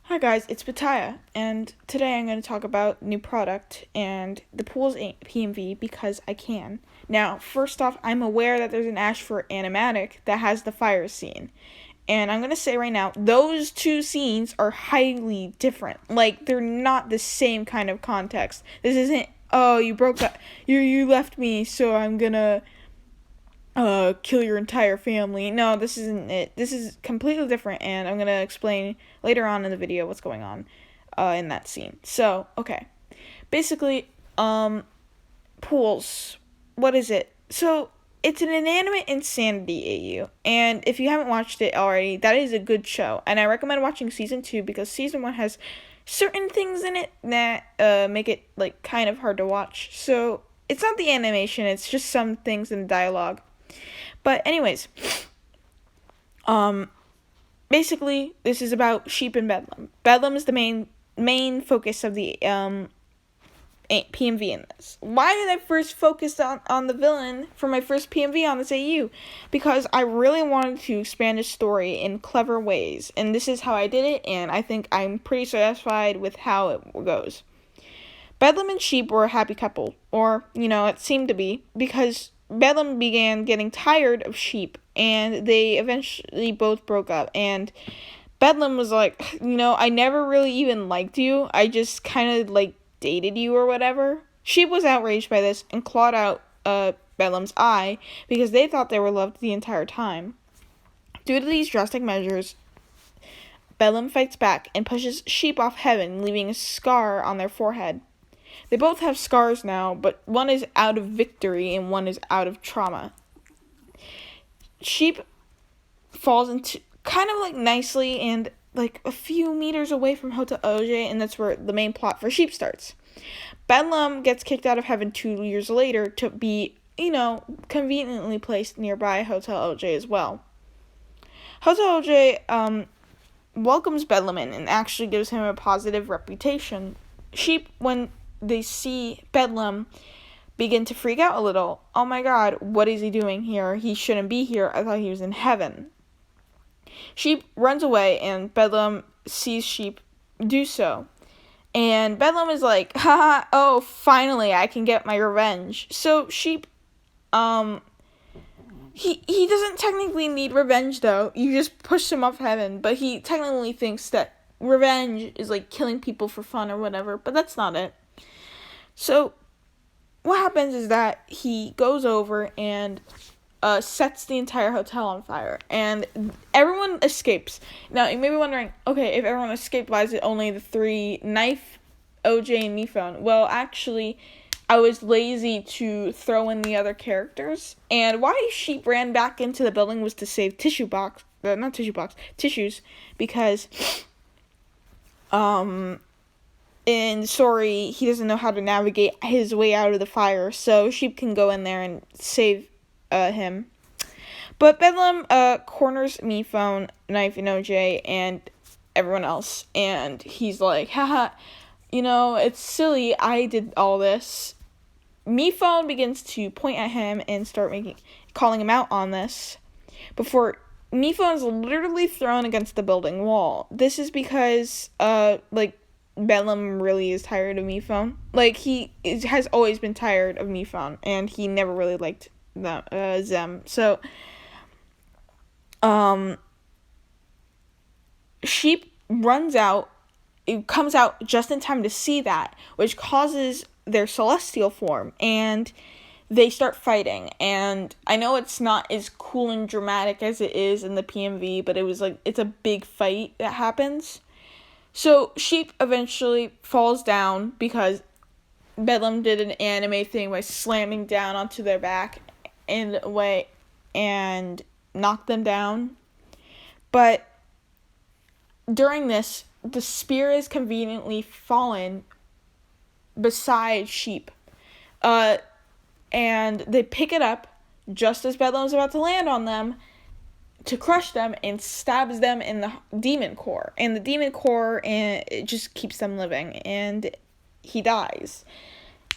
Hi guys, it's Bataya, and today I'm going to talk about new product and the pool's PMV because I can. Now, first off, I'm aware that there's an Ash for animatic that has the fire scene. And I'm going to say right now, those two scenes are highly different. Like, they're not the same kind of context. This isn't, oh, you broke up, you left me, so I'm gonna kill your entire family. No, this isn't it. This is completely different, and I'm going to explain later on in the video what's going on in that scene. So, okay. Basically, pools. What is it? So, it's an inanimate insanity AU, and if you haven't watched it already, that is a good show, and I recommend watching season 2 because season 1 has certain things in it that make it, like, kind of hard to watch. So, it's not the animation, it's just some things in the dialogue. But anyways, basically this is about sheep and Bedlam. Bedlam is the main focus of the PMV in this. Why did I first focus on the villain for my first PMV on this AU? Because I really wanted to expand the story in clever ways, and this is how I did it, and I think I'm pretty satisfied with how it goes. Bedlam and Sheep were a happy couple, or, it seemed to be, because Bedlam began getting tired of Sheep, and they eventually both broke up, and Bedlam was like, I never really even liked you, I just kind of, dated you or whatever. Sheep was outraged by this and clawed out Bedlam's eye, because they thought they were loved the entire time. Due to these drastic measures, Bedlam fights back and pushes Sheep off heaven, leaving a scar on their forehead. They both have scars now, but one is out of victory and one is out of trauma. Sheep falls into kind of nicely and a few meters away from Hotel OJ, and that's where the main plot for Sheep starts. Bedlam gets kicked out of heaven 2 years later to be, conveniently placed nearby Hotel OJ as well. Hotel OJ welcomes Bedlam in and actually gives him a positive reputation. Sheep, when they see Bedlam, begin to freak out a little. Oh my god, what is he doing here? He shouldn't be here. I thought he was in heaven. Sheep runs away, and Bedlam sees Sheep do so. And Bedlam is like, haha, oh, finally, I can get my revenge. So Sheep, he doesn't technically need revenge, though. You just push him off heaven, but he technically thinks that revenge is killing people for fun or whatever, but that's not it. So, what happens is that he goes over and sets the entire hotel on fire, and everyone escapes. Now, you may be wondering, okay, if everyone escaped, why is it only the 3, Knife, OJ, and Mephone? Well, actually, I was lazy to throw in the other characters, and why Sheep ran back into the building was to save tissues, because, and sorry, he doesn't know how to navigate his way out of the fire, so Sheep can go in there and save him. But Bedlam corners Mephone, Knife, and OJ, and everyone else, and he's like, haha, it's silly, I did all this. Mephone begins to point at him and start calling him out on this, before Mephone is literally thrown against the building wall. This is because, Bedlam really is tired of Mephone. He has always been tired of Mephone, and he never really liked them. So, Sheep runs out. It comes out just in time to see that, which causes their celestial form, and they start fighting. And I know it's not as cool and dramatic as it is in the PMV, but it's a big fight that happens. So, Sheep eventually falls down because Bedlam did an anime thing by slamming down onto their back in a way and knocked them down. But during this, the spear is conveniently fallen beside Sheep. And they pick it up just as Bedlam's about to land on them to crush them, and stabs them in the demon core. And the demon core, it just keeps them living, and he dies.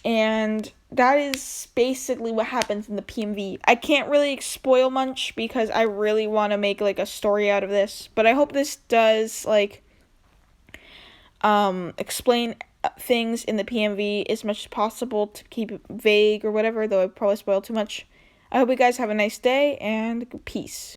And that is basically what happens in the PMV. I can't really spoil much because I really want to make a story out of this, but I hope this does explain things in the PMV as much as possible to keep it vague or whatever, though I probably spoiled too much. I hope you guys have a nice day, and peace.